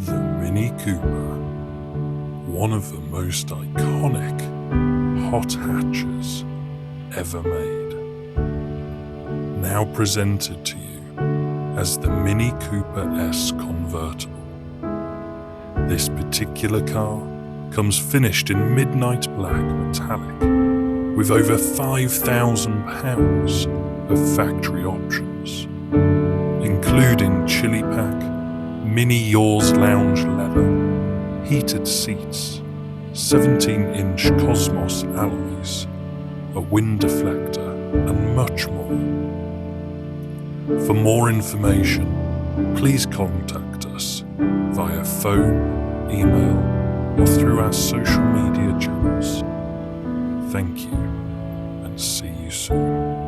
The Mini Cooper, one of the most iconic hot hatches ever made. Now presented to you as the Mini Cooper S convertible. This particular car comes finished in midnight black metallic with over £5,000 of factory options, including chili pack, mini Yours lounge leather, heated seats, 17-inch Cosmos alloys, a wind deflector, and much more. For more information, please contact us via phone, email, or through our social media channels. Thank you, and see you soon.